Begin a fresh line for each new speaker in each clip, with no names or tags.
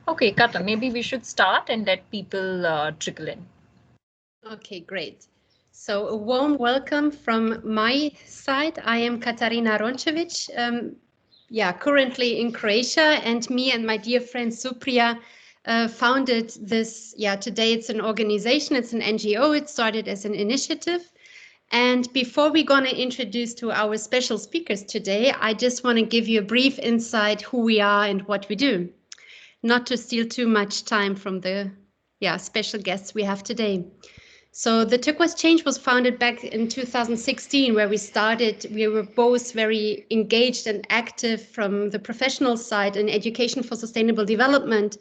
Okay, Kata, maybe we should start and let people trickle in.
Okay, great. So a warm welcome from my side. I am Katarina Rončević, currently in Croatia, and me and my dear friend Supriya founded this. Today it's an organization, it's an NGO. It started as an initiative. And before we're going to introduce to our special speakers today, I just want to give you a brief insight who we are and what we do, not to steal too much time from the special guests we have today. So the Turquoise Change was founded back in 2016, where we were both very engaged and active from the professional side in education for sustainable development,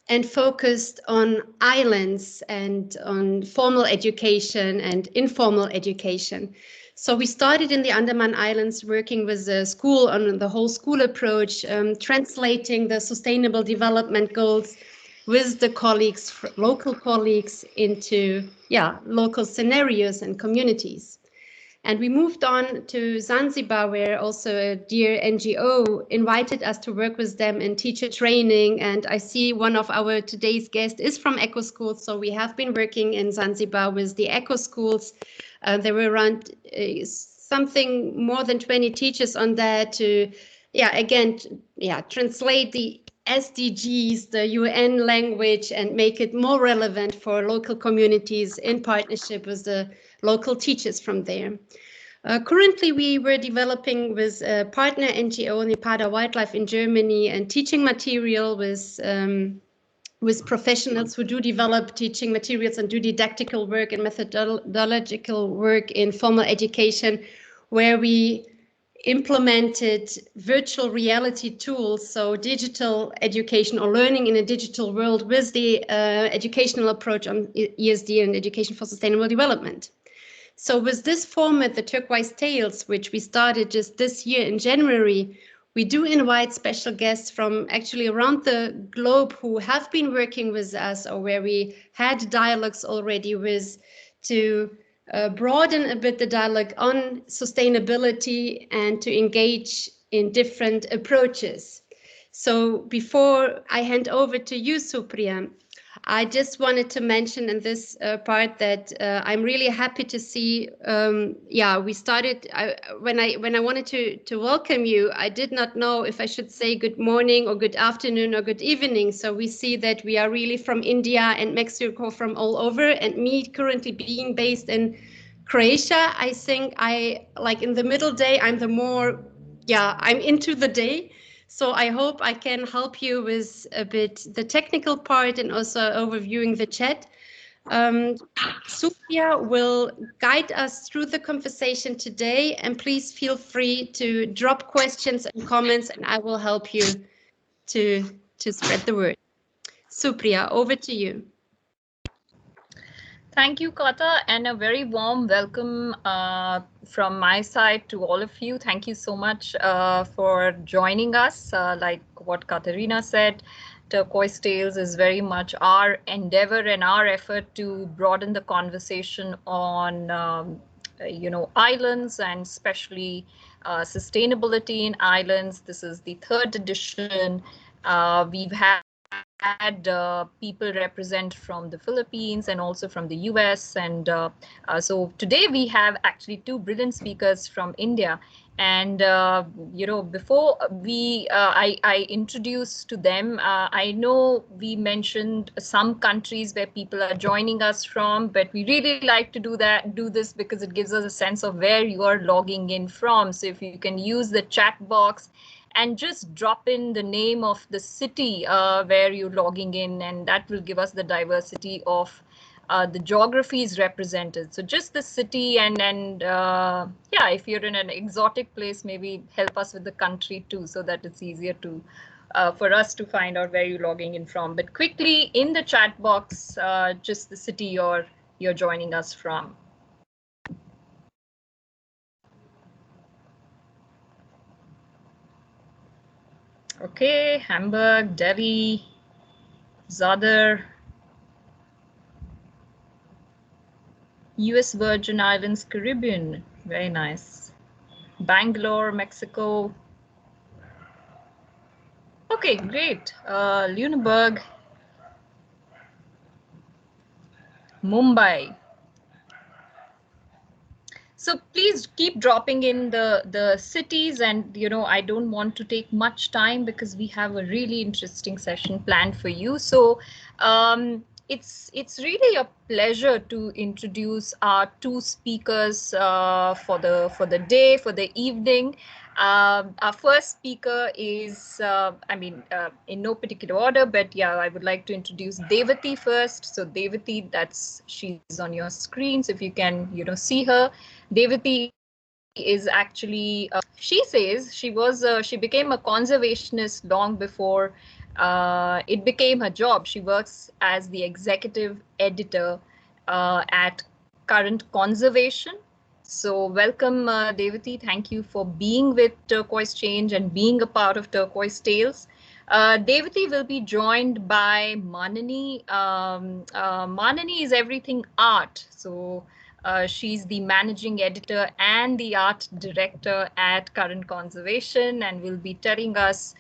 and focused on islands and on formal education and informal education. So we started in the Andaman Islands working with the school on the whole school approach, translating the sustainable development goals with the colleagues, local colleagues, into local scenarios and communities. And we moved on to Zanzibar, where also a dear NGO invited us to work with them in teacher training. And I see one of our today's guests is from Eco Schools. So we have been working in Zanzibar with the Eco Schools. There were around something more than 20 teachers on there to, translate the SDGs, the UN language, and make it more relevant for local communities in partnership with the local teachers from there. Currently, we were developing with a partner NGO, Nepada Wildlife in Germany, and teaching material with professionals who do develop teaching materials and do didactical work and methodological work in formal education, where we implemented virtual reality tools, so digital education or learning in a digital world with the educational approach on ESD and education for sustainable development. So with this format, the Turquoise Tales, which we started just this year in January, we do invite special guests from actually around the globe who have been working with us or where we had dialogues already with, to broaden a bit the dialogue on sustainability and to engage in different approaches. So before I hand over to you, Supriya, I just wanted to mention in this part that I'm really happy to see. We started when I wanted to welcome you. I did not know if I should say good morning or good afternoon or good evening. So we see that we are really from India and Mexico, from all over. And me currently being based in Croatia, I think I like in the middle day. I'm into the day. So I hope I can help you with a bit the technical part and also overviewing the chat. Sophia will guide us through the conversation today, and please feel free to drop questions and comments, and I will help you to spread the word. Supriya, over to you.
Thank you, Kata, and a very warm welcome from my side to all of you. Thank you so much for joining us. Like what Katarina said, Turquoise Tales is very much our endeavor and our effort to broaden the conversation on islands, and especially sustainability in islands. This is the third edition. We've had people represent from the Philippines and also from the US, and so today we have actually two brilliant speakers from India. And before I introduce to them, I know we mentioned some countries where people are joining us from, but we really like to do this because it gives us a sense of where you are logging in from. So if you can use the chat box and just drop in the name of the city where you're logging in, and that will give us the diversity of the geographies represented. So just the city, and if you're in an exotic place, maybe help us with the country too, so that it's easier to for us to find out where you're logging in from. But quickly in the chat box, just the city you're joining us from. Okay, Hamburg, Delhi, Zadar, US Virgin Islands, Caribbean, very nice. Bangalore, Mexico. Okay, great. Lüneburg, Mumbai. So please keep dropping in the cities, and I don't want to take much time because we have a really interesting session planned for you. So it's really a pleasure to introduce our two speakers for the day, for the evening. Our first speaker is, in no particular order, but yeah, I would like to introduce Devathi first. So Devathi, she's on your screen. So if you can, see her. Devathi is actually, she says she became a conservationist long before it became her job. She works as the executive editor at Current Conservation. So welcome, Devathi. Thank you for being with Turquoise Change and being a part of Turquoise Tales. Devathi will be joined by Manini. Manini is everything art. So she's the managing editor and the art director at Current Conservation, and will be telling us,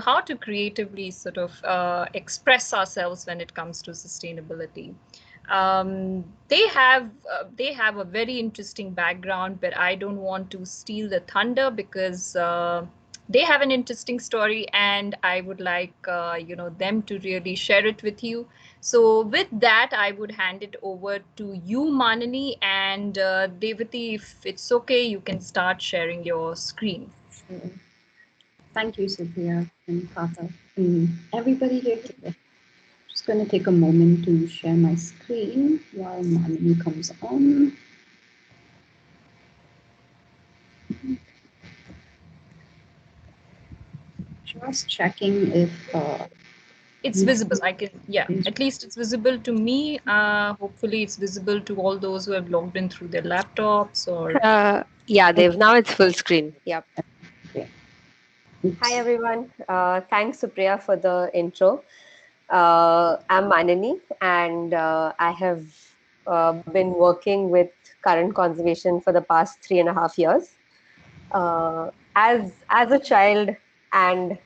how to creatively sort of express ourselves when it comes to sustainability. They have a very interesting background, but I don't want to steal the thunder because they have an interesting story, and I would like them to really share it with you. So with that, I would hand it over to you, Manani, and Devathi, if it's okay, you can start sharing your screen.
Sure. Thank you, Supriya and Kata, and everybody here today. Just going to take a moment to share my screen while Manini comes on. Just checking if
it's visible. I can, yeah, at least it's visible to me. Hopefully it's visible to all those who have logged in through their laptops or.
Yeah, Dev. Now it's full screen. Yep.
Okay.
Hi, everyone. Thanks, Supriya, for the intro. I'm Manini, and I have been working with Current Conservation for the past 3.5 years. As a child, and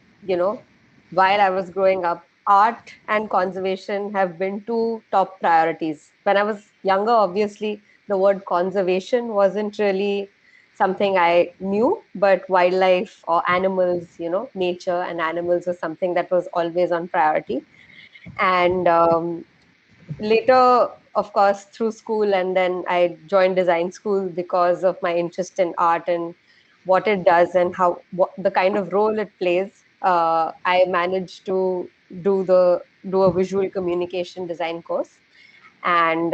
while I was growing up, art and conservation have been two top priorities. When I was younger, obviously, the word conservation wasn't really something I knew, but wildlife or animals, nature and animals was something that was always on priority. And later, of course, through school, and then I joined design school because of my interest in art and what it does and what the kind of role it plays. I managed to do a visual communication design course, and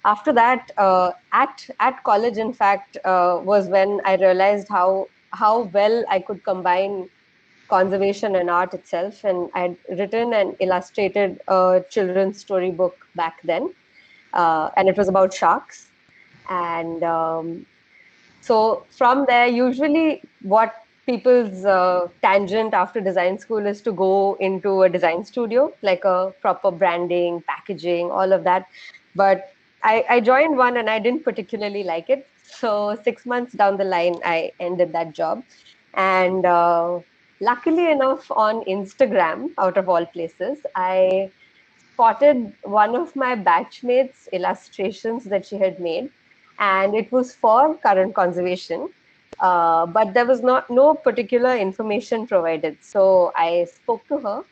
after that, at college, in fact, was when I realized how well I could combine conservation and art itself. And I'd written and illustrated a children's storybook back then, and it was about sharks. And so from there, usually what people's tangent after design school is to go into a design studio, like a proper branding, packaging, all of that. But I joined one and I didn't particularly like it. So 6 months down the line, I ended that job. And luckily enough, on Instagram, out of all places, I spotted one of my batchmates' illustrations that she had made, and it was for Current Conservation. But there was no particular information provided. So I spoke to her,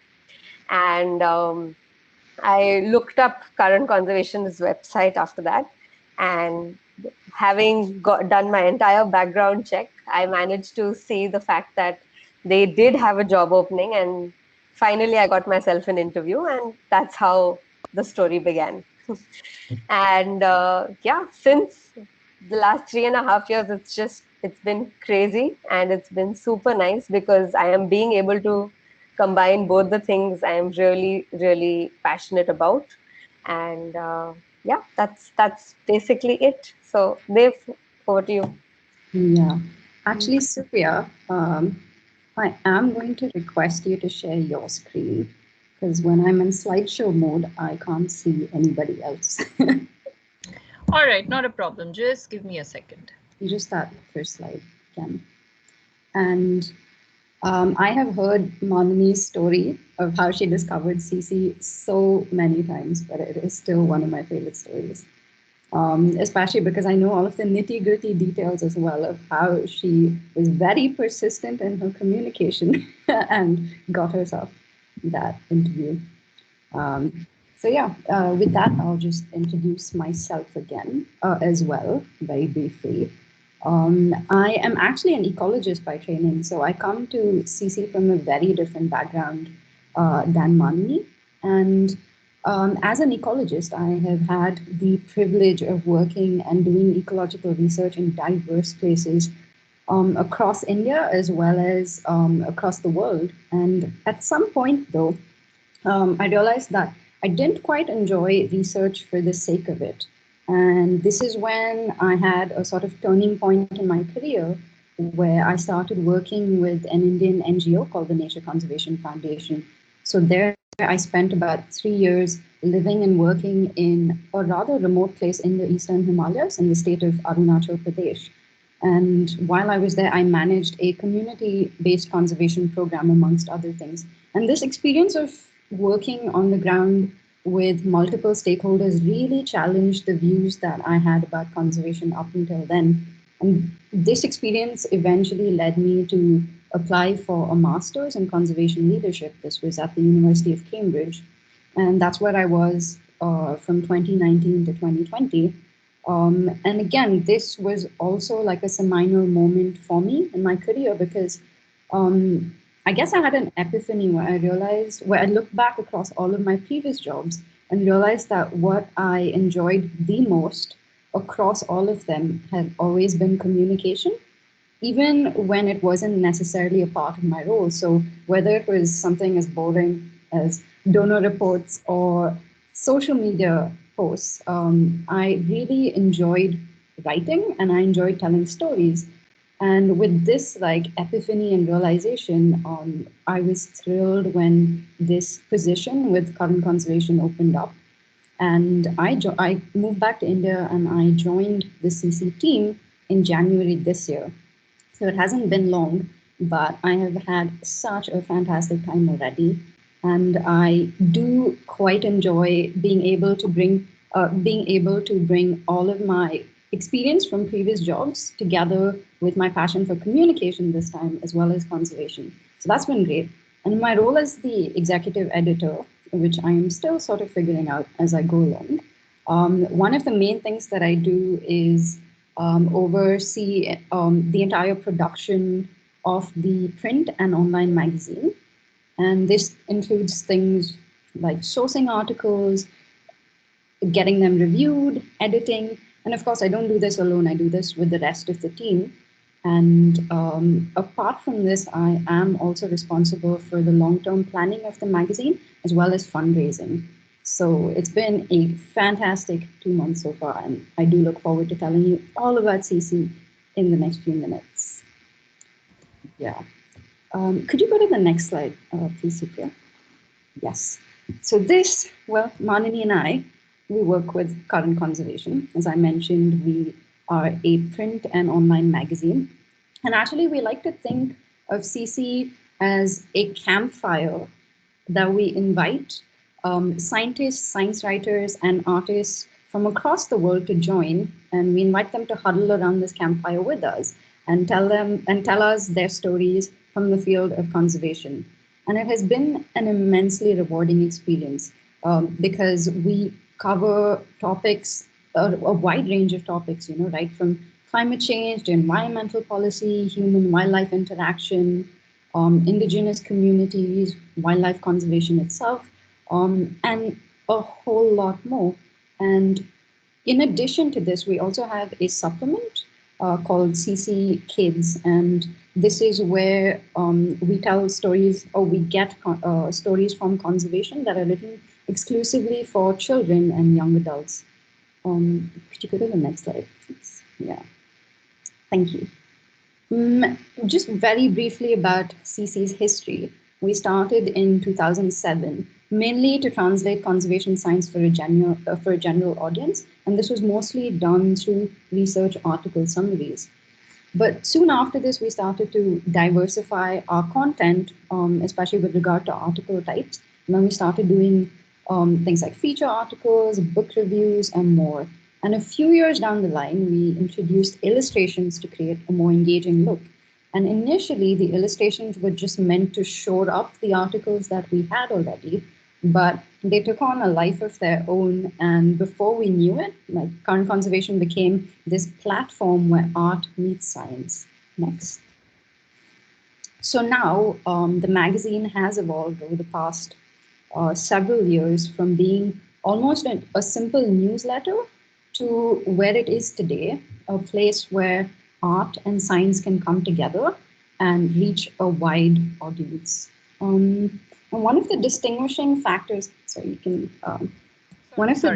and I looked up Current Conservation's website after that. And having done my entire background check, I managed to see the fact that they did have a job opening, and finally I got myself an interview, and that's how the story began. And yeah, since the last 3.5 years, it's been crazy, and it's been super nice because I am being able to combine both the things I am really, really passionate about. And yeah, that's basically it. So Dev, over to you.
Yeah, actually, Supriya, I am going to request you to share your screen because when I'm in slideshow mode, I can't see anybody else.
All right, not a problem. Just give me a second.
You just start the first slide again. And I have heard Manini's story of how she discovered CC so many times, but it is still one of my favorite stories. Especially because I know all of the nitty-gritty details as well of how she was very persistent in her communication and got herself that interview. So yeah, with that, I'll just introduce myself again as well, very briefly. I am actually an ecologist by training, so I come to CC from a very different background than Manini. And as an ecologist, I have had the privilege of working and doing ecological research in diverse places across India as well as across the world. And at some point, though, I realized that I didn't quite enjoy research for the sake of it. And this is when I had a sort of turning point in my career where I started working with an Indian NGO called the Nature Conservation Foundation. So there I spent about 3 years living and working in a rather remote place in the Eastern Himalayas in the state of Arunachal Pradesh. And while I was there, I managed a community-based conservation program, amongst other things. And this experience of working on the ground with multiple stakeholders really challenged the views that I had about conservation up until then. And this experience eventually led me to apply for a master's in conservation leadership. This was at the University of Cambridge. And that's where I was from 2019 to 2020. And again, this was also like a seminal moment for me in my career because I guess I had an epiphany where I realized, where I looked back across all of my previous jobs and realized that what I enjoyed the most across all of them had always been communication, even when it wasn't necessarily a part of my role. So whether it was something as boring as donor reports or social media posts, I really enjoyed writing and I enjoyed telling stories. And with this like epiphany and realization, I was thrilled when this position with Current Conservation opened up. And I moved back to India and I joined the CC team in January this year. So it hasn't been long, but I have had such a fantastic time already. And I do quite enjoy being able to bring all of my experience from previous jobs together with my passion for communication this time, as well as conservation. So that's been great. And my role as the executive editor, which I'm still sort of figuring out as I go along, one of the main things that I do is oversee the entire production of the print and online magazine. And this includes things like sourcing articles, getting them reviewed, editing. And of course, I don't do this alone. I do this with the rest of the team. And apart from this, I am also responsible for the long-term planning of the magazine, as well as fundraising. So it's been a fantastic 2 months so far, and I do look forward to telling you all about CC in the next few minutes. Yeah. Could you go to the next slide, please, Supriya? Yes. So this, well, Manini and I, we work with Current Conservation. As I mentioned, we are a print and online magazine. And actually, we like to think of CC as a campfire that we invite scientists, science writers, and artists from across the world to join. And we invite them to huddle around this campfire with us and tell us their stories from the field of conservation. And it has been an immensely rewarding experience because we cover topics, a wide range of topics, right from climate change to environmental policy, human-wildlife interaction, indigenous communities, wildlife conservation itself, and a whole lot more. And in addition to this, we also have a supplement called CC Kids, and this is where we tell stories, or we get stories from conservation that are written exclusively for children and young adults. Could you go to the next slide, please? Yeah, thank you. Just very briefly about CC's history. We started in 2007, mainly to translate conservation science for a general audience, and this was mostly done through research article summaries. But soon after this, we started to diversify our content, especially with regard to article types. And then we started doing things like feature articles, book reviews, and more. And a few years down the line, we introduced illustrations to create a more engaging look. And initially, the illustrations were just meant to shore up the articles that we had already, but they took on a life of their own. And before we knew it, like, current conservation became this platform where art meets science. Next. So now the magazine has evolved over the past several years from being almost a simple newsletter to where it is today, a place where art and science can come together and reach a wide audience. And one of the distinguishing factors, so you can, one of the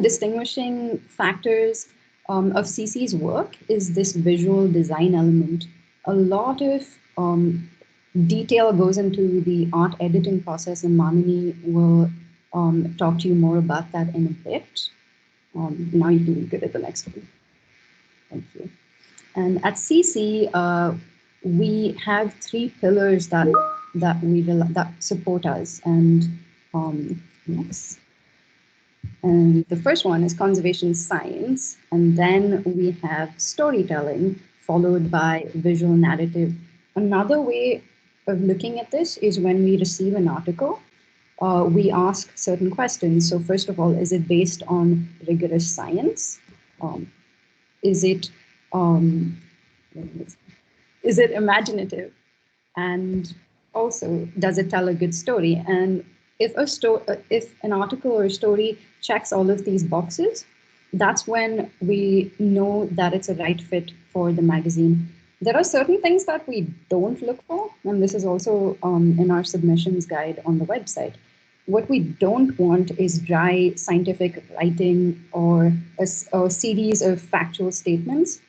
distinguishing factors of CC's work is this visual design element. A lot of detail goes into the art editing process, and Manini will talk to you more about that in a bit. Now you can go to the next one. Thank you. And at CC, we have three pillars that support us. And next. And the first one is conservation science, and then we have storytelling, followed by visual narrative. Another way of looking at this is when we receive an article, we ask certain questions. So first of all, is it based on rigorous science? Is it imaginative? And also, does it tell a good story? And if an article or a story checks all of these boxes, that's when we know that it's a right fit for the magazine. There are certain things that we don't look for, and this is also in our submissions guide on the website. What we don't want is dry scientific writing or a series of factual statements.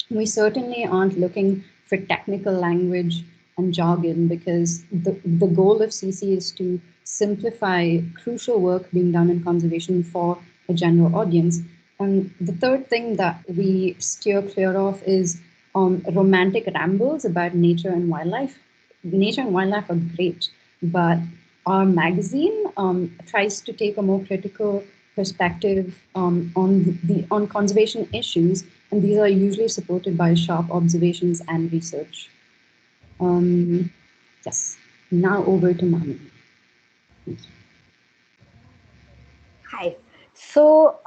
We certainly aren't looking for technical language and jargon, because the goal of CC is to simplify crucial work being done in conservation for a general audience. And the third thing that we steer clear of is romantic rambles about nature and wildlife. Nature and wildlife are great, but our magazine tries to take a more critical perspective on conservation issues, and these are usually supported by sharp observations and research. Yes, now over to Mami.
Hi. So,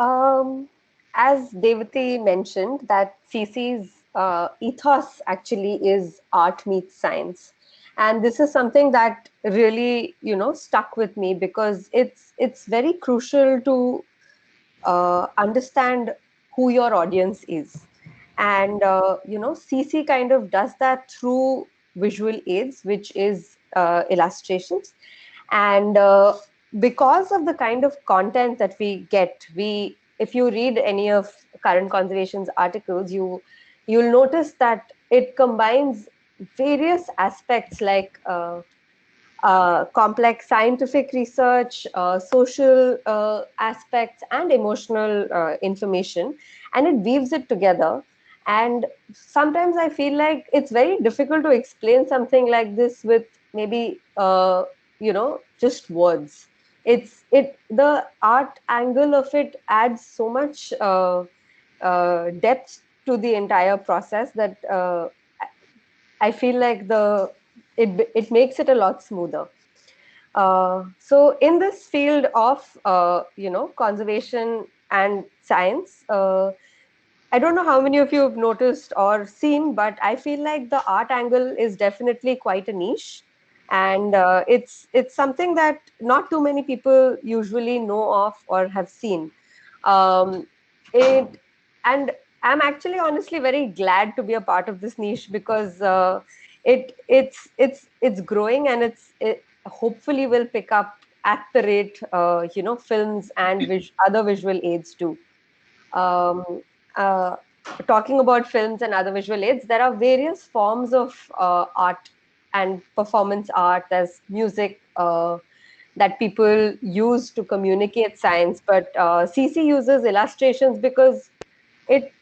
as Devathi mentioned, that CC's ethos actually is art meets science. And this is something that really, stuck with me, because it's very crucial to understand who your audience is. And, CC kind of does that through visual aids, which is illustrations. And because of the kind of content that we get, if you read any of current conservation's articles, you'll notice that it combines various aspects like complex scientific research, social aspects, and emotional information, and it weaves it together. And sometimes I feel like it's very difficult to explain something like this with maybe just words. The art angle of it adds so much depth to the entire process that I feel like it makes it a lot smoother. So in this field of conservation and science, I don't know how many of you have noticed or seen, but I feel like the art angle is definitely quite a niche, and it's something that not too many people usually know of or have seen. It and I'm actually honestly very glad to be a part of this niche, because it's growing, and it hopefully will pick up at the rate films and other visual aids do. Um, uh, Talking about films and other visual aids, there are various forms of art and performance art. There's music that people use to communicate science, but CC uses illustrations because it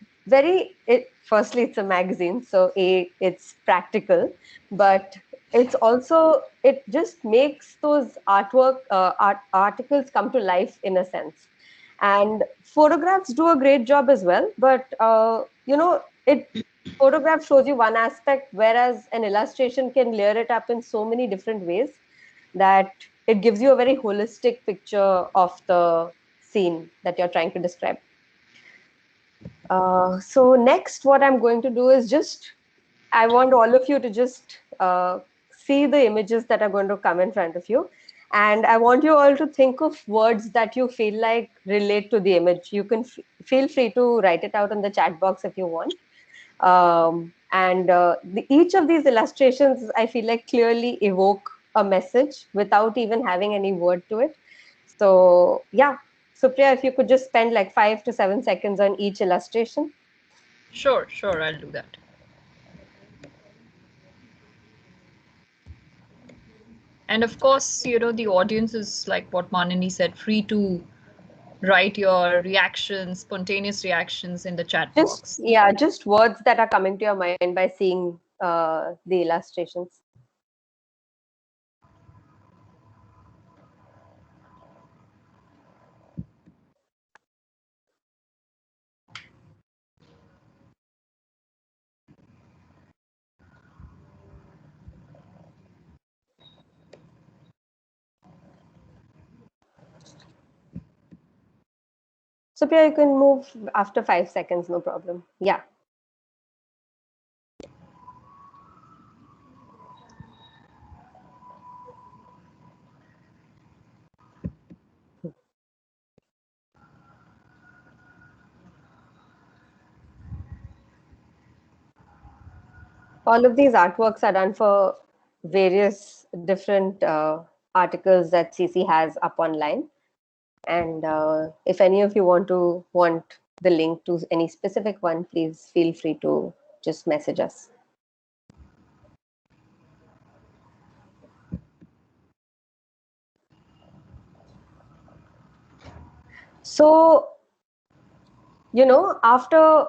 firstly, it's a magazine, so it's practical, but it's also, it just makes those articles come to life in a sense. And photographs do a great job as well, but it photograph shows you one aspect, whereas an illustration can layer it up in so many different ways that it gives you a very holistic picture of the scene that you're trying to describe. So next, what I'm going to do is I want all of you to just see the images that are going to come in front of you. And I want you all to think of words that you feel like relate to the image. You can feel free to write it out in the chat box if you want. Each of these illustrations, I feel like, clearly evoke a message without even having any word to it. So yeah, Supriya, if you could just spend like 5 to 7 seconds on each illustration.
Sure, I'll do that. And of course, the audience is, like what Manini said, free to write your reactions, spontaneous reactions in the chat box.
Just words that are coming to your mind by seeing the illustrations. Supriya, you can move after 5 seconds, no problem. Yeah. All of these artworks are done for various different articles that CC has up online. And if any of you want the link to any specific one, please feel free to just message us. So, after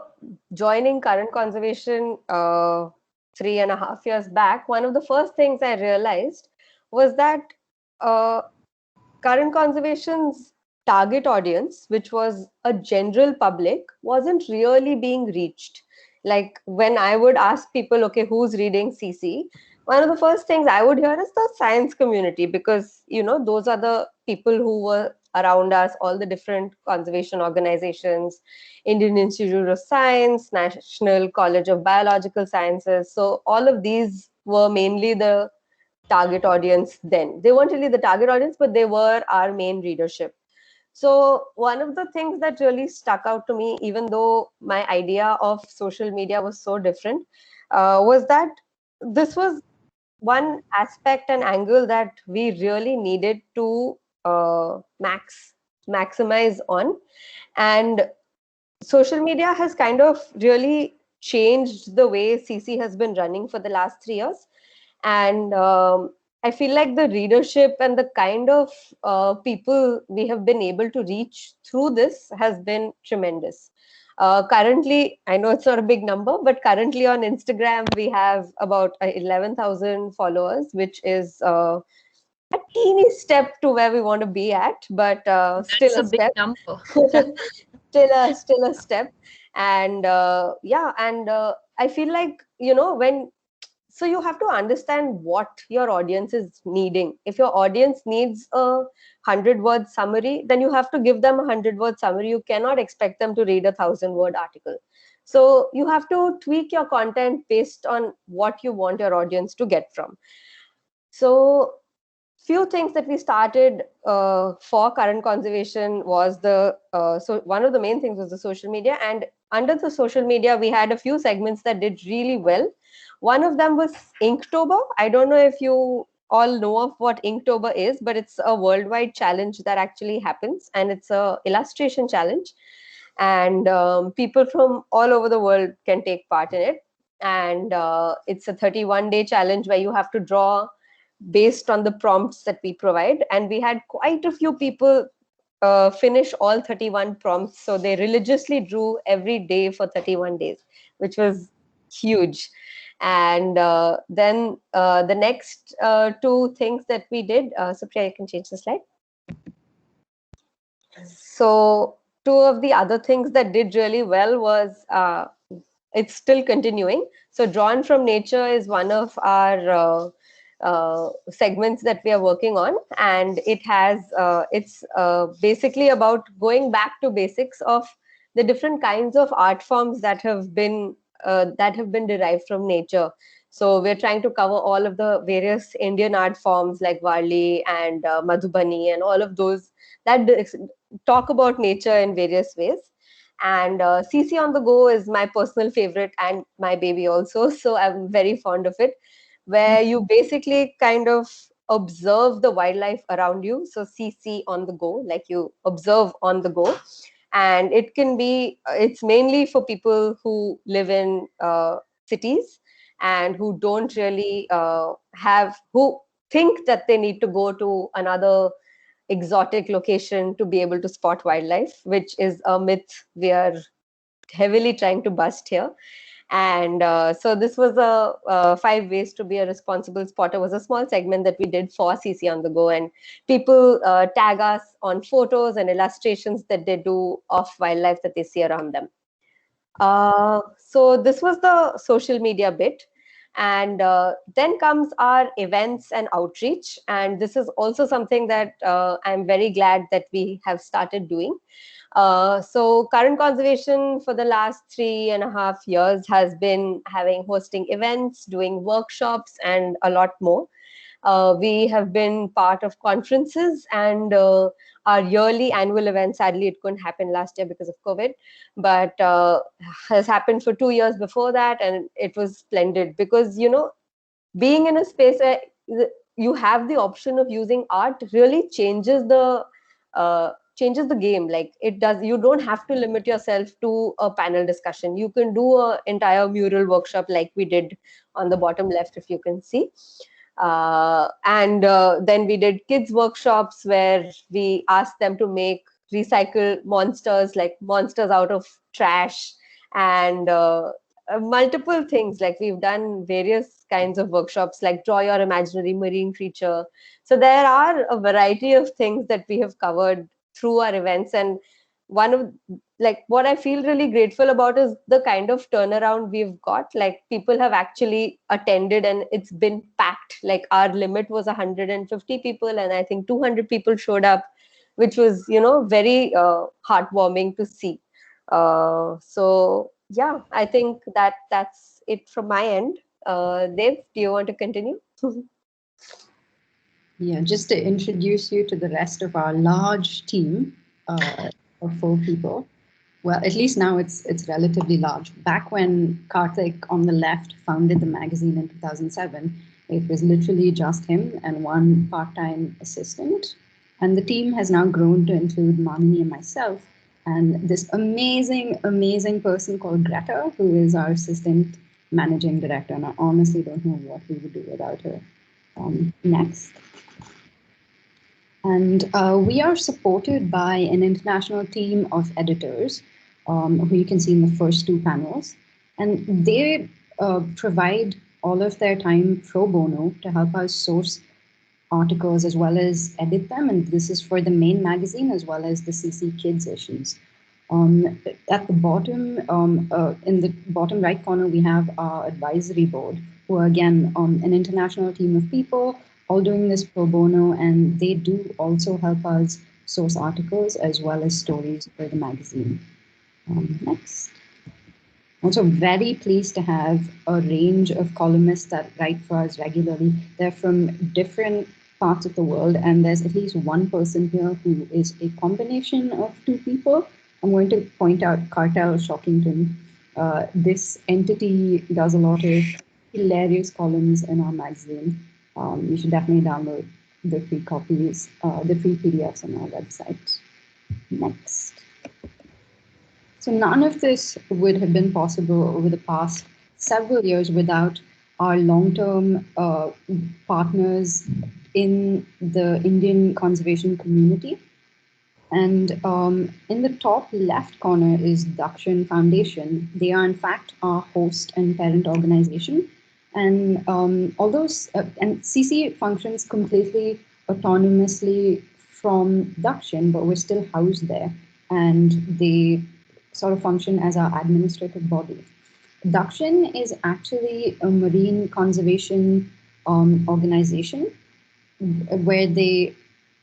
joining Current Conservation 3.5 years back, one of the first things I realized was that Current Conservation's target audience, which was a general public, wasn't really being reached. Like when I would ask people, okay, who's reading CC? One of the first things I would hear is the science community, because, those are the people who were around us, all the different conservation organizations, Indian Institute of Science, National College of Biological Sciences. So all of these were mainly the target audience then. They weren't really the target audience, but they were our main readership. So one of the things that really stuck out to me, even though my idea of social media was so different, was that this was one aspect and angle that we really needed to maximize on. And social media has kind of really changed the way CC has been running for the last 3 years. And I feel like the readership and the kind of people we have been able to reach through this has been tremendous. Currently, I know it's not a big number, but currently on Instagram, we have about 11,000 followers, which is a teeny step to where we want to be at, but still a
big
step.
Number.
Still a step. And I feel like, so you have to understand what your audience is needing. If your audience needs a 100-word summary, then you have to give them a 100-word summary. You cannot expect them to read a 1,000-word article. So you have to tweak your content based on what you want your audience to get from. So few things that we started for Current Conservation was so one of the main things was the social media. And under the social media, we had a few segments that did really well. One of them was Inktober. I don't know if you all know of what Inktober is, but it's a worldwide challenge that actually happens, and it's a illustration challenge. And people from all over the world can take part in it. And it's a 31-day challenge where you have to draw based on the prompts that we provide. And we had quite a few people finish all 31 prompts. So they religiously drew every day for 31 days, which was huge. And then the next two things that we did, Supriya, you can change the slide. So two of the other things that did really well was it's still continuing. So Drawn from Nature is one of our segments that we are working on, and it has it's basically about going back to basics of the different kinds of art forms that have been derived from nature. So we're trying to cover all of the various Indian art forms like Varli and Madhubani and all of those that talk about nature in various ways. And CC on the Go is my personal favorite and my baby also. So I'm very fond of it, where you basically kind of observe the wildlife around you. So CC on the go, like you observe on the go. And it can be, it's mainly for people who live in cities and who don't really who think that they need to go to another exotic location to be able to spot wildlife, which is a myth we are heavily trying to bust here. And so this was a 5 ways to be a responsible spotter was a small segment that we did for CC on the Go, and people tag us on photos and illustrations that they do of wildlife that they see around them. So this was the social media bit. And then comes our events and outreach. And this is also something that I'm very glad that we have started doing. So Current Conservation for the last 3.5 years has been hosting events, doing workshops, and a lot more. We have been part of conferences, and our yearly annual event, sadly, it couldn't happen last year because of COVID, but has happened for 2 years before that. And it was splendid because, being in a space where you have the option of using art really changes the game. Like it does, you don't have to limit yourself to a panel discussion. You can do an entire mural workshop like we did on the bottom left, if you can see. And then we did kids workshops where we asked them to make recycle monsters, like monsters out of trash, and multiple things. Like we've done various kinds of workshops, like draw your imaginary marine creature. So there are a variety of things that we have covered through our events. And one of, like, what I feel really grateful about is the kind of turnaround we've got. Like people have actually attended and it's been packed. Like our limit was 150 people, and I think 200 people showed up, which was, very heartwarming to see. So yeah, I think that's it from my end. Dev, do you want to continue?
Yeah, just to introduce you to the rest of our large team of 4 people. Well, at least now it's relatively large. Back when Karthik on the left founded the magazine in 2007, it was literally just him and one part-time assistant. And the team has now grown to include Manini and myself, and this amazing, amazing person called Greta, who is our assistant managing director. And I honestly don't know what we would do without her. Next. And we are supported by an international team of editors, who you can see in the first 2 panels. And they provide all of their time pro bono to help us source articles as well as edit them. And this is for the main magazine as well as the CC Kids issues. At the bottom, in the bottom right corner, we have our advisory board, who are again an international team of people all doing this pro bono, and they do also help us source articles as well as stories for the magazine. Next. Also very pleased to have a range of columnists that write for us regularly. They're from different parts of the world, and there's at least one person here who is a combination of 2 people. I'm going to point out Cartel Shockington. This entity does a lot of hilarious columns in our magazine. You should definitely download the free copies, the free PDFs on our website. Next. So none of this would have been possible over the past several years without our long-term partners in the Indian conservation community. And in the top left corner is Dakshin Foundation. They are in fact our host and parent organization. And and CC functions completely autonomously from Dakshin, but we're still housed there. And they sort of function as our administrative body. Dakshin is actually a marine conservation organization where they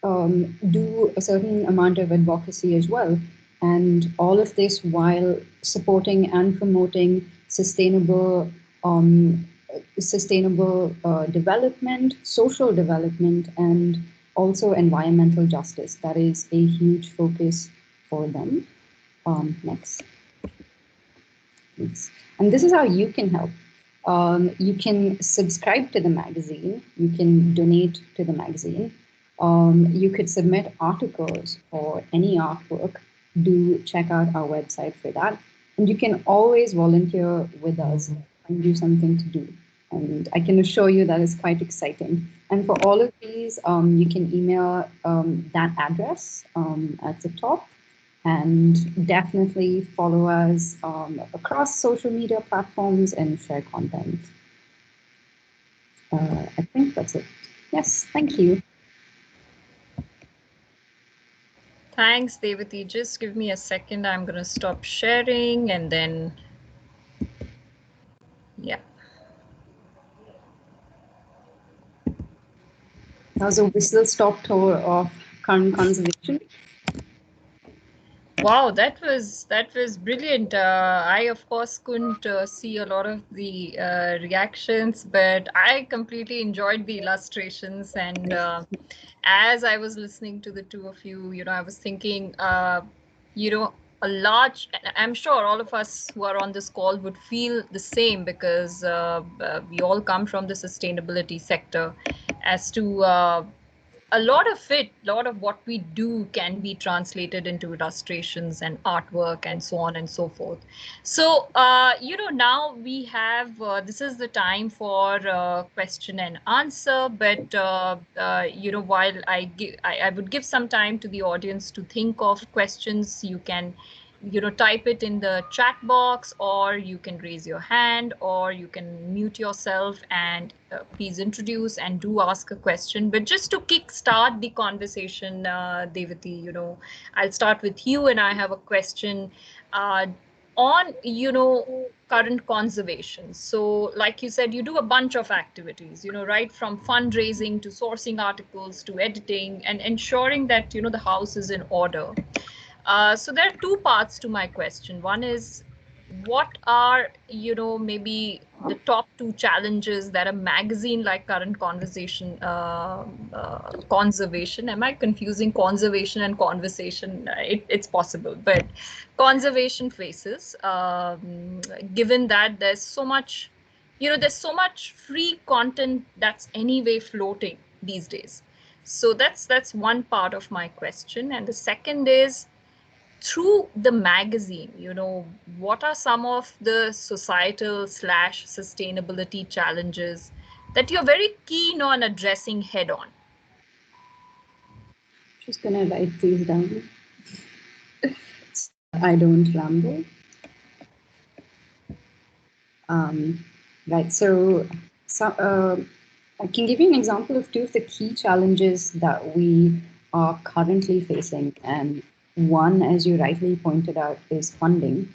do a certain amount of advocacy as well. And all of this while supporting and promoting sustainable development, social development, and also environmental justice. That is a huge focus for them. Next. And this is how you can help. You can subscribe to the magazine. You can donate to the magazine. You could submit articles or any artwork. Do check out our website for that. And you can always volunteer with us and do something to do. And I can assure you that is quite exciting. And for all of these, you can email that address at the top. And definitely follow us across social media platforms and share content. I think that's it. Yes, thank you.
Thanks, Devathi. Just give me a second. I'm going to stop sharing and then, yeah.
That was a whistle-stop tour of current conservation.
Wow, that was brilliant. I of course couldn't see a lot of the reactions, but I completely enjoyed the illustrations. And as I was listening to the two of you, I was thinking, I'm sure all of us who are on this call would feel the same, because we all come from the sustainability sector, as to a lot of what we do can be translated into illustrations and artwork and so on and so forth. So, now we have, this is the time for question and answer, but, while I would give some time to the audience to think of questions. You can type it in the chat box, or you can raise your hand, or you can mute yourself and please introduce and do ask a question. But just to kick start the conversation, Devathi, I'll start with you, and I have a question on current conservation. So like you said, you do a bunch of activities, right from fundraising to sourcing articles to editing and ensuring that the house is in order. So there are two parts to my question. One is, what are, maybe the top two challenges that a magazine like Current Conversation, Conservation, am I confusing conservation and conversation? It's possible, but conservation faces, given that there's so much, there's so much free content that's anyway floating these days. So that's one part of my question. And the second is, through the magazine, what are some of the societal / sustainability challenges that you're very keen on addressing head on?
Just gonna write these down so I don't ramble. Right, so I can give you an example of two of the key challenges that we are currently facing. And one, as you rightly pointed out, is funding.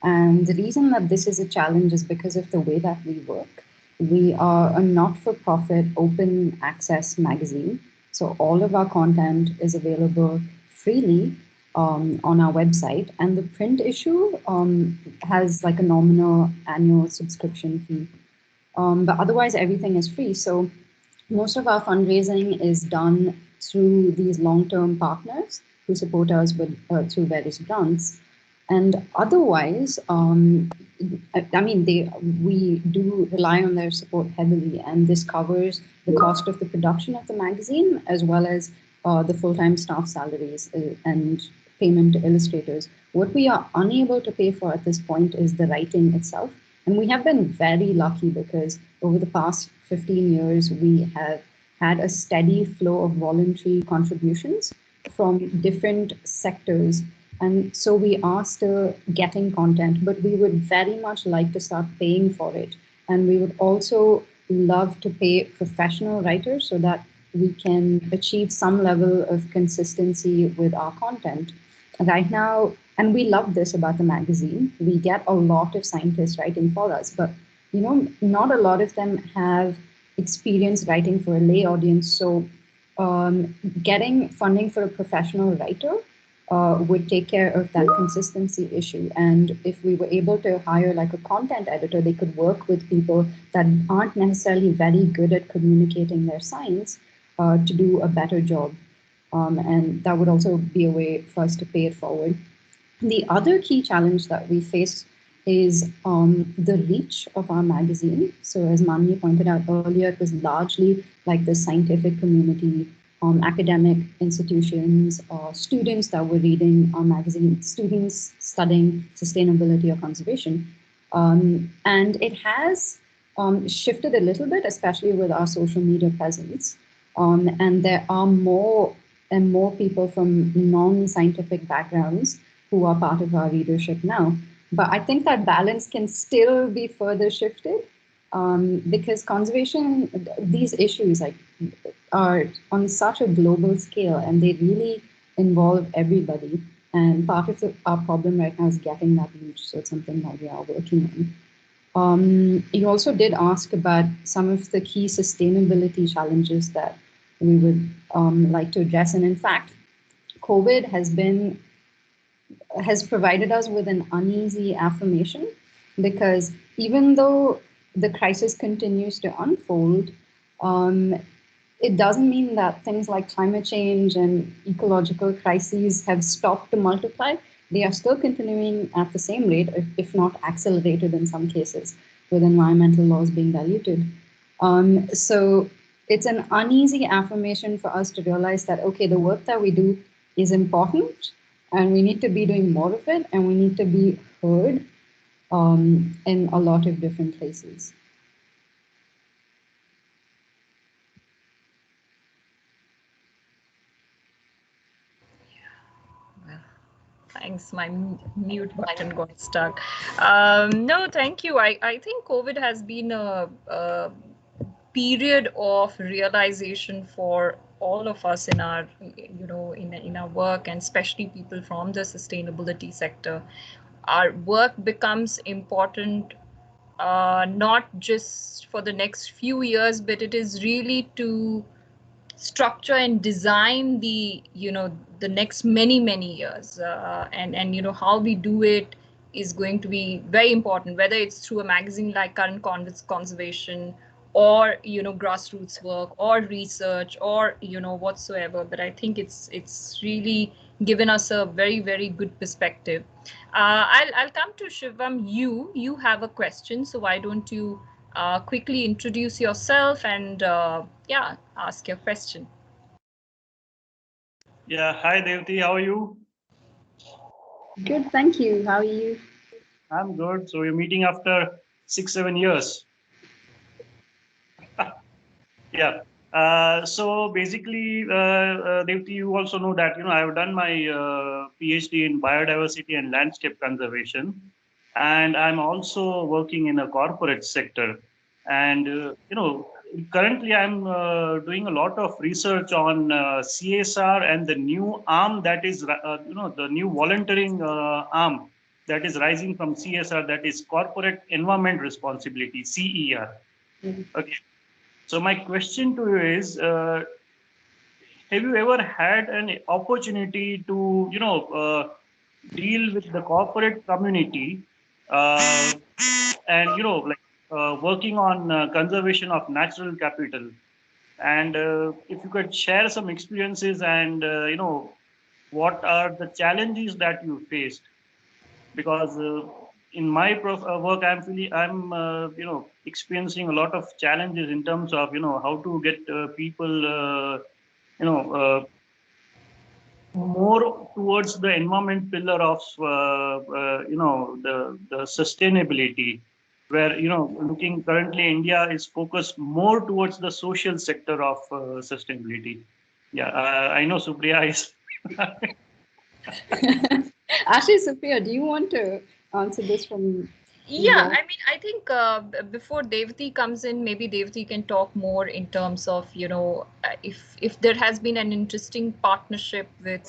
And the reason that this is a challenge is because of the way that we work. We are a not-for-profit open access magazine. So all of our content is available freely on our website. And the print issue has like a nominal annual subscription fee. But otherwise, everything is free. So most of our fundraising is done through these long-term partners who support us with through various grants. And otherwise, we do rely on their support heavily, and this covers the cost of the production of the magazine, as well as the full-time staff salaries and payment to illustrators. What we are unable to pay for at this point is the writing itself. And we have been very lucky because over the past 15 years, we have had a steady flow of voluntary contributions. from different sectors. And so we are still getting content, but we would very much like to start paying for it. And we would also love to pay professional writers so that we can achieve some level of consistency with our content. Right now, and we love this about the magazine, we get a lot of scientists writing for us, but not a lot of them have experience writing for a lay audience. So getting funding for a professional writer would take care of that consistency issue. And if we were able to hire like a content editor, they could work with people that aren't necessarily very good at communicating their science to do a better job. And that would also be a way for us to pay it forward. The other key challenge that we face is the reach of our magazine. So as Mani pointed out earlier, it was largely like the scientific community, academic institutions, students that were reading our magazine, students studying sustainability or conservation. And it has shifted a little bit, especially with our social media presence. And there are more and more people from non-scientific backgrounds who are part of our readership now. But I think that balance can still be further shifted because conservation, these issues are on such a global scale and they really involve everybody. And part of our problem right now is getting that reach. So it's something that we are working on. You also did ask about some of the key sustainability challenges that we would like to address. And in fact, COVID has provided us with an uneasy affirmation because even though the crisis continues to unfold, it doesn't mean that things like climate change and ecological crises have stopped to multiply. They are still continuing at the same rate, if not accelerated in some cases, with environmental laws being diluted. So it's an uneasy affirmation for us to realize that, okay, the work that we do is important and we need to be doing more of it and we need to be heard in a lot of different places.
Thanks, my mute button got stuck. No, thank you. I think COVID has been a period of realization for all of us in our, in our work, and especially people from the sustainability sector. Our work becomes important not just for the next few years, but it is really to structure and design the next many years, and how we do it is going to be very important, whether it's through a magazine like Current Conservation, or grassroots work or research, or whatsoever. But I think it's really given us a very good perspective. I'll come to Shivam. You have a question, so why don't you quickly introduce yourself and yeah, ask your question.
Yeah, hi Devathi, how are you?
Good, thank you. How are you?
I'm good. So we're meeting after 6-7 years. Yeah. So basically, Devathi, you also know that I've done my PhD in biodiversity and landscape conservation, and I'm also working in a corporate sector. And currently I'm doing a lot of research on CSR and the new arm that is the new volunteering arm that is rising from CSR, that is corporate environment responsibility, CER. Okay. So my question to you is, have you ever had an opportunity to, deal with the corporate community and, working on conservation of natural capital? And if you could share some experiences and, what are the challenges that you faced? Because in my work, I'm experiencing a lot of challenges in terms of how to get people more towards the environment pillar of the sustainability, where looking currently India is focused more towards the social sector of sustainability. Yeah, I know Supriya is
Actually, Sophia, do you want to answer this from
Yeah,
your...
I mean, I think before Devathi comes in, maybe Devathi can talk more in terms of, if there has been an interesting partnership with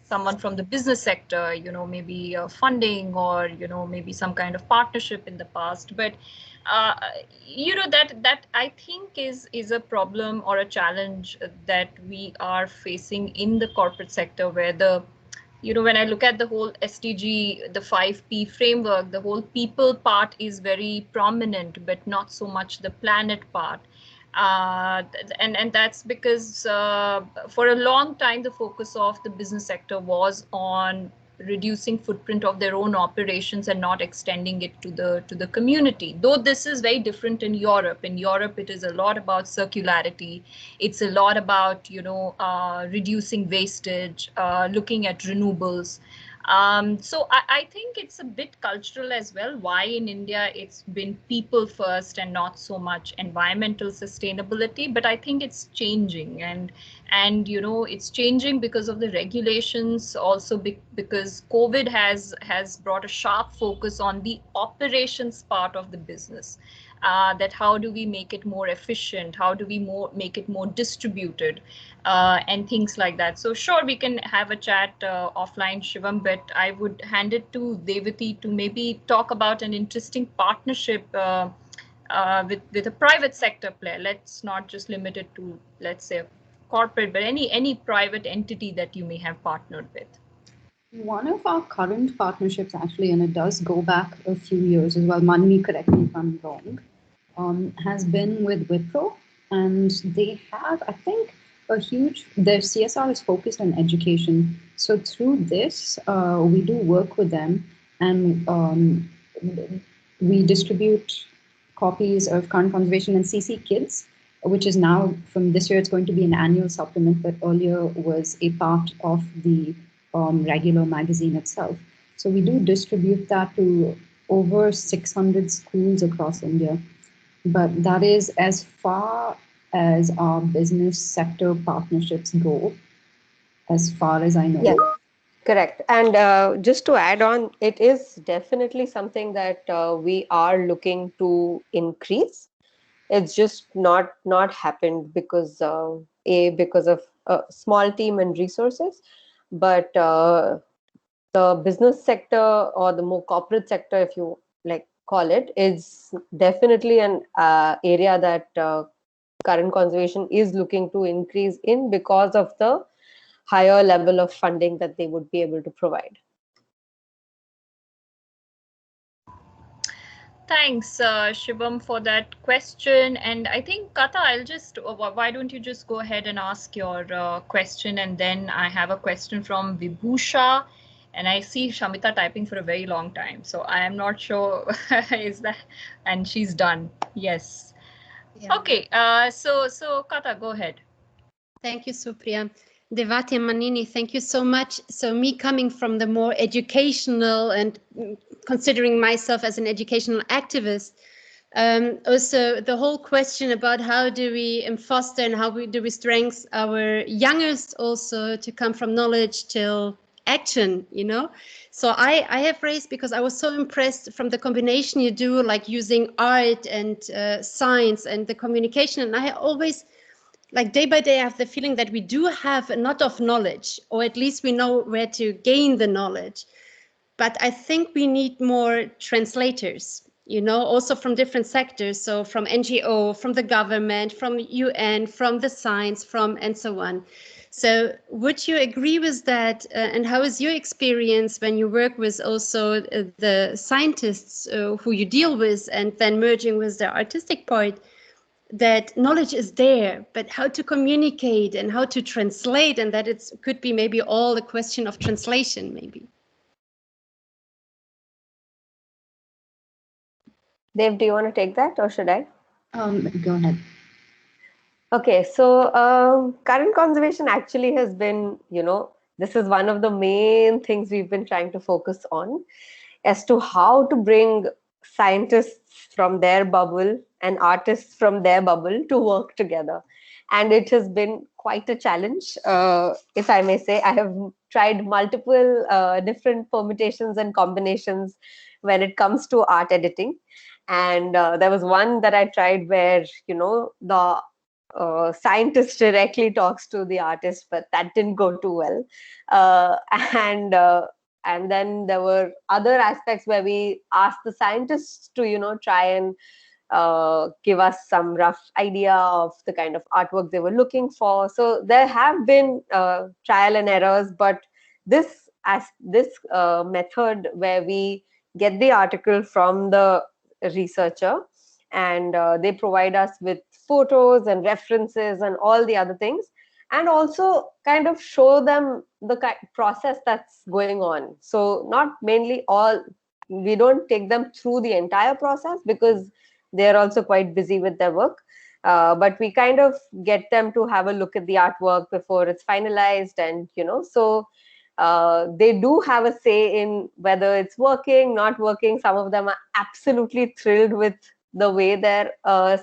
someone from the business sector, maybe funding or, maybe some kind of partnership in the past. But uh, that I think is a problem or a challenge that we are facing in the corporate sector, where when I look at the whole SDG, the 5P framework, the whole people part is very prominent, but not so much the planet part. And that's because for a long time, the focus of the business sector was on reducing footprint of their own operations and not extending it to the community. Though this is very different in Europe. In Europe, it is a lot about circularity. It's a lot about reducing wastage, looking at renewables. So I think it's a bit cultural as well. Why in India it's been people first and not so much environmental sustainability. But I think it's changing, and it's changing because of the regulations, also because COVID has brought a sharp focus on the operations part of the business. That how do we make it more efficient, how do we make it more distributed, and things like that. So sure, we can have a chat offline, Shivam, but I would hand it to Devathi to maybe talk about an interesting partnership with a private sector player. Let's not just limit it to, let's say, corporate, but any private entity that you may have partnered with.
One of our current partnerships, actually, and it does go back a few years as well, Manini, correct me if I'm wrong, has been with Wipro. And they have, I think, their CSR is focused on education. So through this, we do work with them, and we distribute copies of Current Conservation and CC Kids, which is now, from this year, it's going to be an annual supplement, but earlier was a part of the regular magazine itself. So we do distribute that to over 600 schools across India. But that is as far as our business sector partnerships go, as far as I know.
Yeah, correct. And just to add on, it is definitely something that we are looking to increase. It's just not happened because because of a small team and resources, but the business sector, or the more corporate sector, if you like call it, is definitely an area that current conservation is looking to increase in, because of the higher level of funding that they would be able to provide.
Thanks, Shivam, for that question. And I think, Kata, why don't you just go ahead and ask your question, and then I have a question from Vibhusha, and I see Shamita typing for a very long time, so I am not sure is that, and she's done. Yes.
Yeah.
Okay. So Kata, go ahead.
Thank you, Supriya. Devathi and Manini, thank you so much. So me coming from the more educational and considering myself as an educational activist, also the whole question about how do we foster and how do we strengthen our youngest also to come from knowledge till action, So I have raised, because I was so impressed from the combination you do, like using art and science and the communication. And I always, like, day by day, I have the feeling that we do have a lot of knowledge, or at least we know where to gain the knowledge. But I think we need more translators, also from different sectors. So from NGO, from the government, from UN, from the science, and so on. So would you agree with that? And how is your experience when you work with also the scientists who you deal with, and then merging with the artistic part? That knowledge is there, but how to communicate and how to translate, and that it could be maybe all a question of translation, maybe.
Dev, do you want to take that, or should I?
Go ahead.
Okay, so current conservation actually has been, this is one of the main things we've been trying to focus on, as to how to bring scientists from their bubble and artists from their bubble to work together. and it has been quite a challenge, if I may say. I have tried multiple different permutations and combinations when it comes to art editing. And there was one that I tried where, the scientist directly talks to the artist, but that didn't go too well. Uh, and uh, and then there were other aspects where we asked the scientists to, try and give us some rough idea of the kind of artwork they were looking for. So there have been trial and errors, but this method where we get the article from the researcher, and they provide us with photos and references and all the other things, and also kind of show them the process that's going on. So not mainly all, we don't take them through the entire process because they're also quite busy with their work. But we kind of get them to have a look at the artwork before it's finalized. And, so they do have a say in whether it's working, not working. Some of them are absolutely thrilled with the way their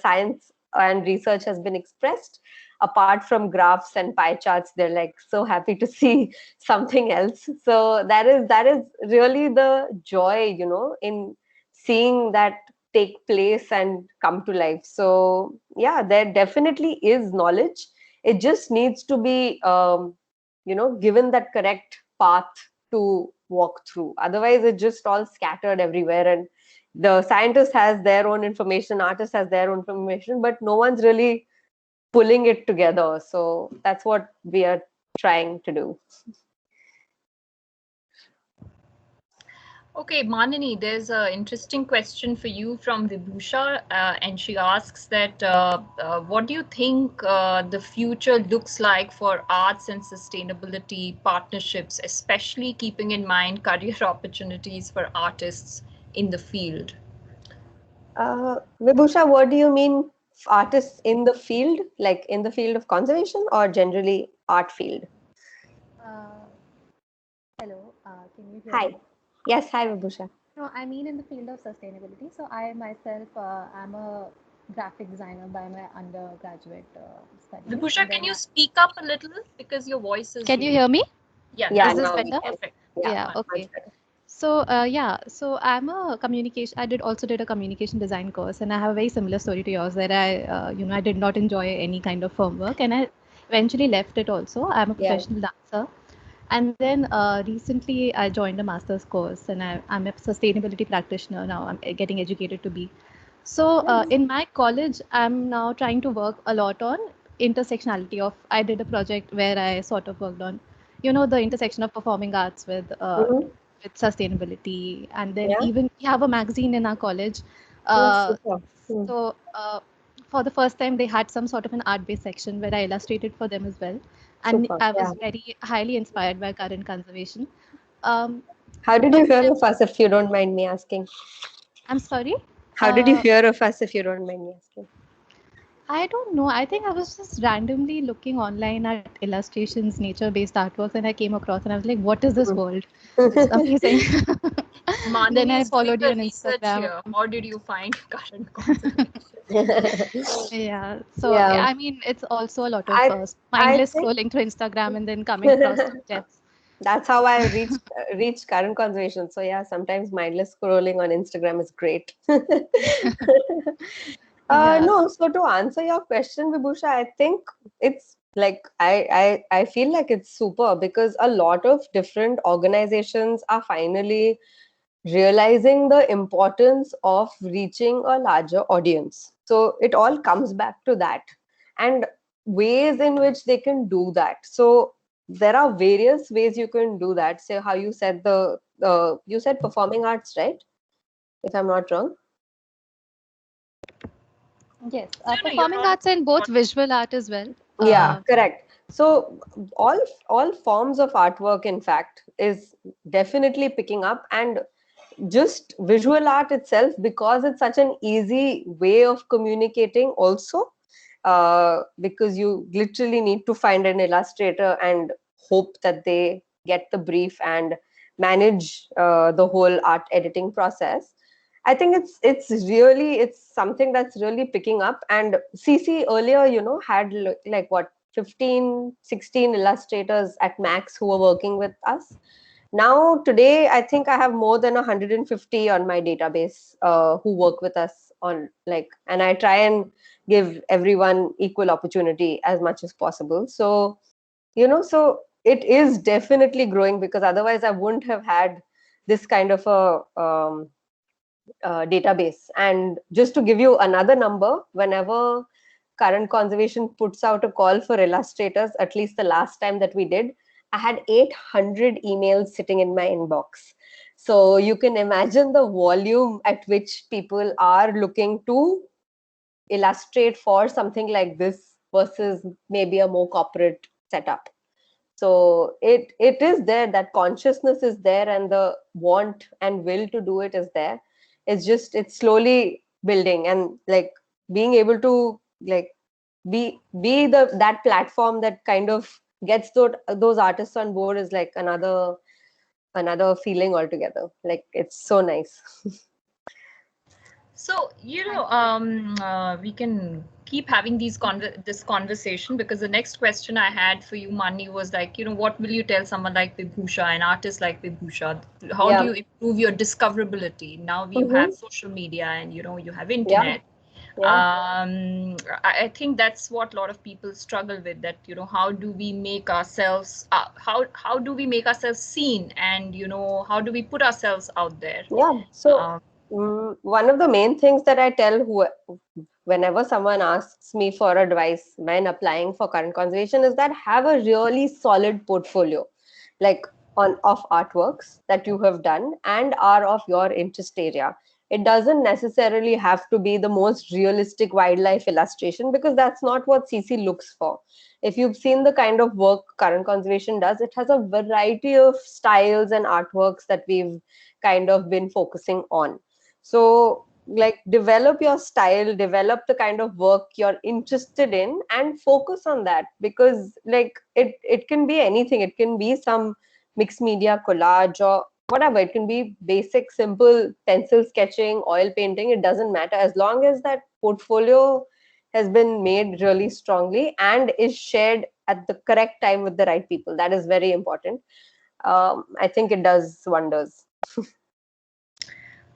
science and research has been expressed. Apart from graphs and pie charts, they're like so happy to see something else. So that is really the joy, in seeing that take place and come to life. So yeah, there definitely is knowledge. It just needs to be given that correct path to walk through. Otherwise it's just all scattered everywhere, and the scientist has their own information, artist has their own information, but no one's really pulling it together. So that's what we are trying to do.
Okay, Manini, there's an interesting question for you from Vibhusha, and she asks that what do you think the future looks like for arts and sustainability partnerships, especially keeping in mind career opportunities for artists in the field?
Vibhusha, what do you mean artists in the field, like in the field of conservation or generally art field?
Hello, can you hear
Hi.
me?
Yes, hi Vibhusha.
No, I mean in the field of sustainability. So I myself am a graphic designer by my undergraduate studies.
Vibhusha,
And
can
then
you speak up a little because your voice is
can you
really...
hear me?
Yeah,
Yeah,
Is this
now we
better?
can.
perfect.
Yeah,
much
okay.
better.
So so I'm a communication. I also did a communication design course, and I have a very similar story to yours that I did not enjoy any kind of firm work, and I eventually left it. Also, I'm a
Yeah.
professional dancer, and then recently I joined a master's course, and I'm a sustainability practitioner now. I'm getting educated to be. So in my college, I'm now trying to work a lot on intersectionality of. I did a project where I sort of worked on, the intersection of performing arts
Mhm.
with sustainability, and then
Yeah.
even we have a magazine in our college.
Oh,
Uh,
super. Mm.
so for the first time, they had some sort of an art-based section where I illustrated for them as well, and
Super.
I
Yeah.
was very highly inspired by current conservation. Um,
How did
but
you hear
then,
of us, if you don't mind me asking?
I'm sorry.
How did you hear of us, if you don't mind me asking?
I don't know. I think I was just randomly looking online at illustrations, nature-based artworks, and I came across and I was like, what is this world? It's amazing. Then
Manini
I
is doing
followed you
the
on
research
Instagram.
here. How did you find current conservation?
Yeah. So,
Yeah.
I mean, it's also a lot of
I I
mindless
think
scrolling through Instagram and then coming across some gems.
that's how I reached current conservation. So yeah, sometimes mindless scrolling on Instagram is great.
Yeah.
No, so to answer your question, Vibhusha, I think it's like I feel like it's super because a lot of different organizations are finally realizing the importance of reaching a larger audience. So it all comes back to that and ways in which they can do that. So there are various ways you can do that. Say how you said you said performing arts, right? If I'm not wrong.
Yes.
No, you're
Performing
not.
arts and both visual art as well.
Yeah, correct. So all forms of artwork, in fact, is definitely picking up, and just visual art itself, because it's such an easy way of communicating also, because you literally need to find an illustrator and hope that they get the brief and manage the whole art editing process. I think it's something that's really picking up. And CC earlier, had like what, 15, 16 illustrators at max who were working with us. Now today, I think I have more than 150 on my database who work with us on and I try and give everyone equal opportunity as much as possible. So, so it is definitely growing, because otherwise I wouldn't have had this kind of a database. And just to give you another number, whenever Current Conservation puts out a call for illustrators, at least the last time that we did, I had 800 emails sitting in my inbox. So you can imagine the volume at which people are looking to illustrate for something like this versus maybe a more corporate setup. So it is there, that consciousness is there, and the want and will to do it is there. It's slowly building, and being able to be that platform that kind of gets those artists on board is like another feeling altogether. It's so nice.
So, we can keep having this conversation, because the next question I had for you, Mani, was what will you tell someone like Vibhusha, an artist like Vibhusha? How do you improve your discoverability? Now you have social media, and you have internet. I think that's what a lot of people struggle with, that how do we make ourselves how do we make ourselves seen, and how do we put ourselves out there?
So one of the main things that I tell whenever someone asks me for advice when applying for Current Conservation is that have a really solid portfolio, of artworks that you have done and are of your interest area. It doesn't necessarily have to be the most realistic wildlife illustration, because that's not what CC looks for. If you've seen the kind of work Current Conservation does, it has a variety of styles and artworks that we've kind of been focusing on. So develop your style, develop the kind of work you're interested in, and focus on that, because it can be anything. It can be some mixed media collage or whatever. It can be basic, simple pencil sketching, oil painting. It doesn't matter, as long as that portfolio has been made really strongly and is shared at the correct time with the right people. That is very important. I think it does wonders.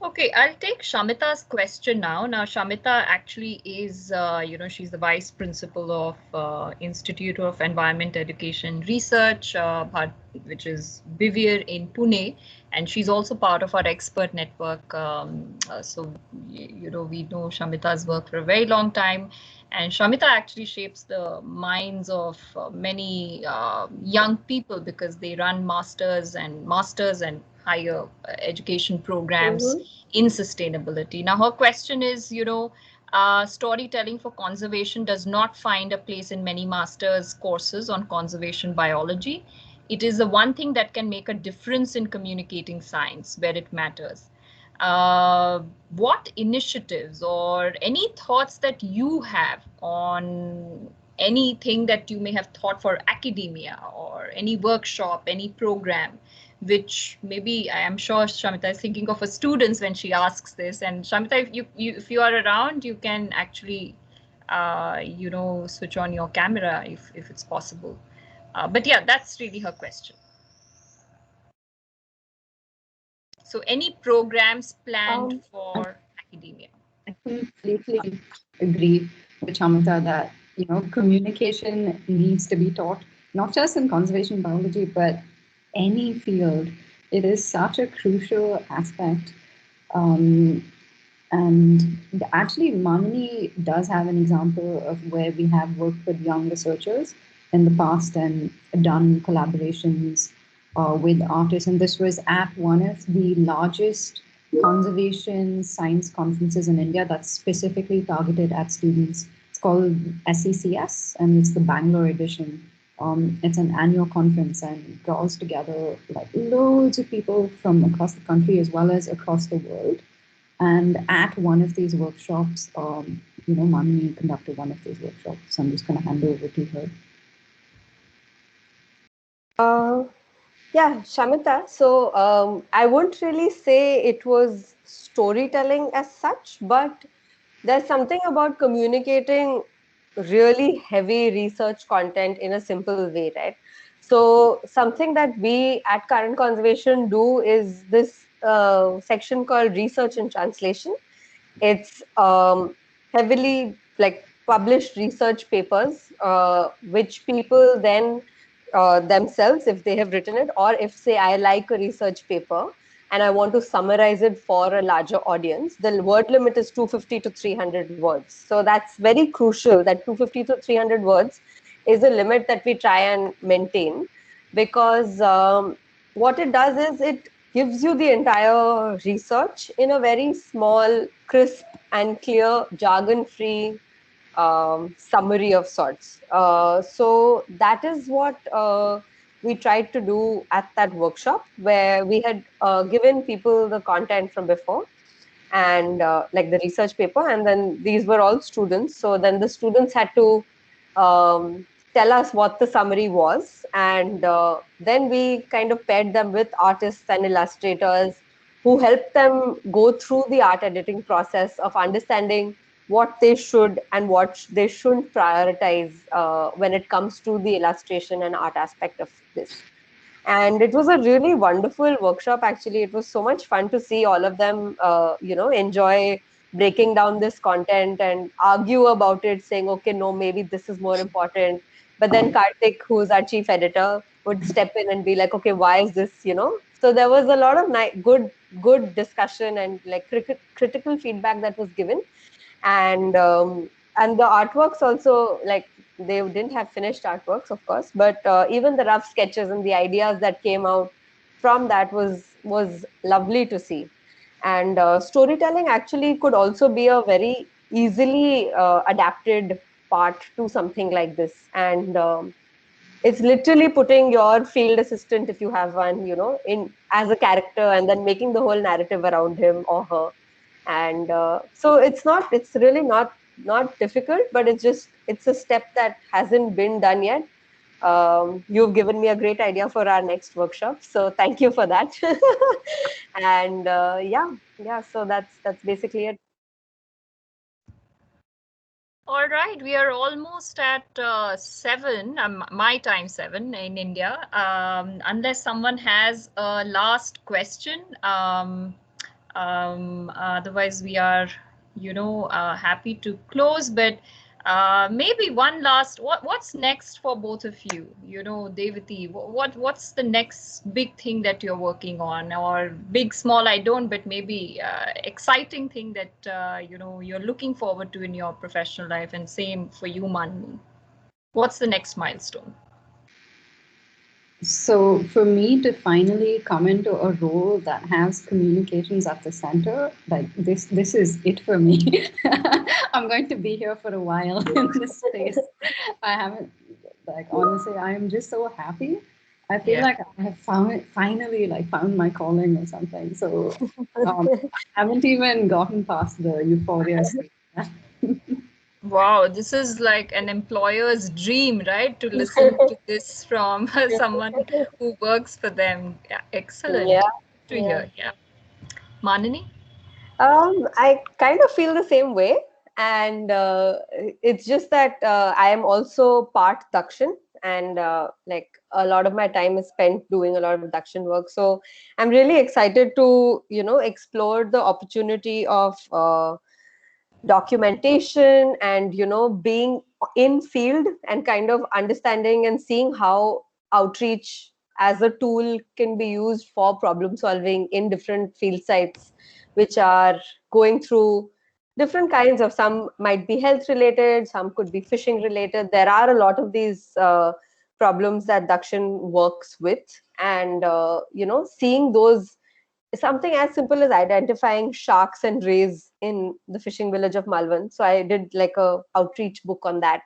Okay, I'll take Shamita's question now. Now, Shamita actually is, she's the vice principal of Institute of Environment Education Research, which is BIVIR in Pune, and she's also part of our expert network. So, we know Shamita's work for a very long time, and Shamita actually shapes the minds of many young people, because they run masters and higher education programs in sustainability. Now, her question is, storytelling for conservation does not find a place in many master's courses on conservation biology. It is the one thing that can make a difference in communicating science where it matters. What initiatives or any thoughts that you have on anything that you may have thought for academia, or any workshop, any program, which maybe I am sure Shamita is thinking of her students when she asks this. And Shamita, if you are around, you can actually, switch on your camera if it's possible. But yeah, that's really her question. So any programs planned for academia?
I completely agree with Shamita that, communication needs to be taught, not just in conservation biology, but any field. It is such a crucial aspect. And actually, Manini does have an example of where we have worked with young researchers in the past and done collaborations with artists. And this was at one of the largest conservation science conferences in India that's specifically targeted at students. It's called SECS, and it's the Bangalore edition. It's an annual conference and draws together loads of people from across the country as well as across the world. And at one of these workshops, Manini conducted one of these workshops. So I'm just going to hand over to her.
Yeah, Shamita. So I wouldn't really say it was storytelling as such, but there's something about communicating really heavy research content in a simple way, right? So something that we at Current Conservation do is this section called research and translation. It's heavily like published research papers, which people then themselves, if they have written it, or if say I like a research paper and I want to summarize it for a larger audience, the word limit is 250 to 300 words. So that's very crucial, that 250 to 300 words is a limit that we try and maintain, because what it does is it gives you the entire research in a very small, crisp, and clear, jargon-free summary of sorts. So that is what we tried to do at that workshop, where we had given people the content from before, and like the research paper, and then these were all students. So then the students had to tell us what the summary was, and then we kind of paired them with artists and illustrators who helped them go through the art editing process of understanding what they should and what they shouldn't prioritize when it comes to the illustration and art aspect of this. And it was a really wonderful workshop. Actually, it was so much fun to see all of them enjoy breaking down this content and argue about it, saying, okay, no, maybe this is more important. But then Karthik, who's our chief editor, would step in and be like, okay, why is this, so there was a lot of good discussion and like critical feedback that was given. And the artworks also, like, they didn't have finished artworks, of course, but even the rough sketches and the ideas that came out from that was lovely to see. And storytelling actually could also be a very easily adapted part to something like this. And it's literally putting your field assistant, if you have one, in as a character, and then making the whole narrative around him or her. And so it's really not difficult, but it's a step that hasn't been done yet. You've given me a great idea for our next workshop, so thank you for that. And yeah, so that's basically it.
All right, we are almost at 7, my time 7 in India. Unless someone has a last question, otherwise we are, happy to close. But maybe one last, what's next for both of you? Devathi, what's the next big thing that you're working on, or big, small, I don't, but maybe exciting thing that you're looking forward to in your professional life, and same for you, Manini. What's the next milestone?
So for me to finally come into a role that has communications at the center, like this is it for me. I'm going to be here for a while in this space. I haven't, like, honestly, I am just so happy. I feel like I have finally found my calling or something. So I haven't even gotten past the euphoria stage.
Wow, this is like an employer's dream, right? To listen to this from someone who works for them. Yeah, excellent.
Yeah,
To hear. Yeah. Manini?
I kind of feel the same way, and it's just that I am also part Dakshin, and like a lot of my time is spent doing a lot of Dakshin work. So I'm really excited to explore the opportunity of documentation and being in field and kind of understanding and seeing how outreach as a tool can be used for problem solving in different field sites which are going through different kinds of, some might be health related, some could be fishing related. There are a lot of these problems that Dakshin works with, and seeing those, something as simple as identifying sharks and rays in the fishing village of Malvan. So I did like a outreach book on that.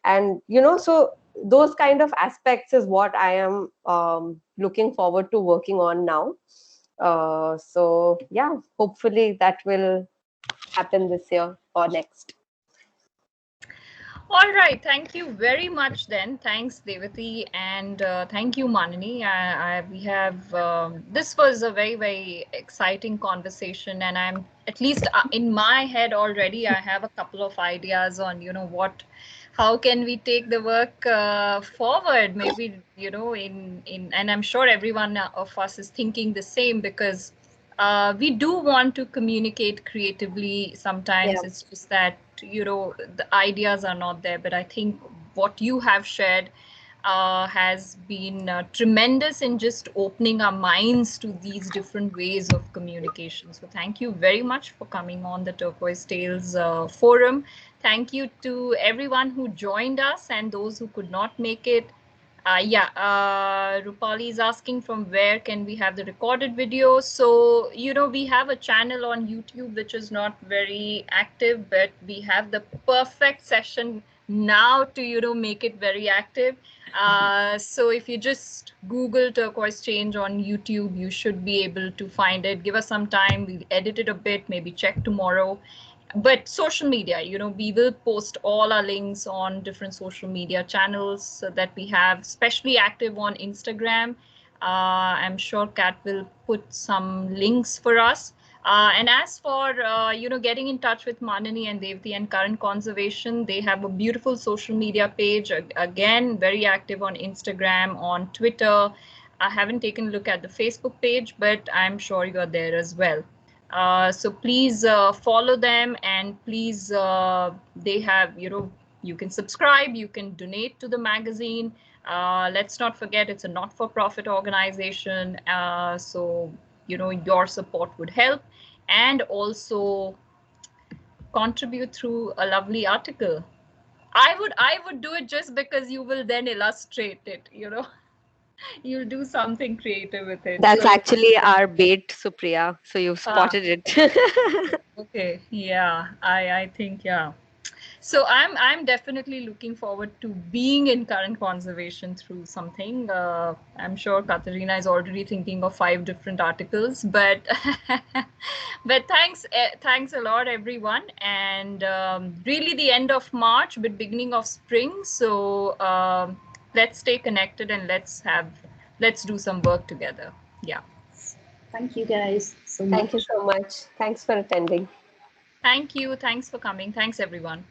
And so those kind of aspects is what I am looking forward to working on now. So yeah, hopefully that will happen this year or next.
All right, thank you very much then. Thanks, Devathi, and thank you, Manini. We have this was a very, very exciting conversation, and I'm at least in my head already. I have a couple of ideas on, how can we take the work forward? Maybe, and I'm sure everyone of us is thinking the same because we do want to communicate creatively. Sometimes
Yeah.
it's just that the ideas are not there, but I think what you have shared has been tremendous in just opening our minds to these different ways of communication. So thank you very much for coming on the Turquoise Tales forum. Thank you to everyone who joined us and those who could not make it. Rupali is asking from where can we have the recorded video. So, we have a channel on YouTube which is not very active, but we have the perfect session now to, make it very active. So if you just Google Turquoise Change on YouTube, you should be able to find it. Give us some time. We'll edit it a bit, maybe check tomorrow. But social media, we will post all our links on different social media channels that we have, especially active on Instagram. I'm sure Kat will put some links for us. And as for, getting in touch with Manini and Devathi and Current Conservation, they have a beautiful social media page. Again, very active on Instagram, on Twitter. I haven't taken a look at the Facebook page, but I'm sure you're there as well. So please follow them, and please, they have, you can subscribe, you can donate to the magazine. Let's not forget it's a not-for-profit organization. So, your support would help, and also contribute through a lovely article. I would do it just because you will then illustrate it, you'll do something creative with it.
That's
So
actually our bait, Supriya. So you've spotted it.
okay, yeah, I think, yeah. So I'm definitely looking forward to being in current conservation through something. I'm sure Katarina is already thinking of 5 different articles, but but thanks a lot, everyone. And really the end of March, but beginning of spring. So let's stay connected and let's do some work together. Yeah.
Thank you guys so much.
Thank you so much. Thanks for attending.
Thank you. Thanks for coming. Thanks, everyone.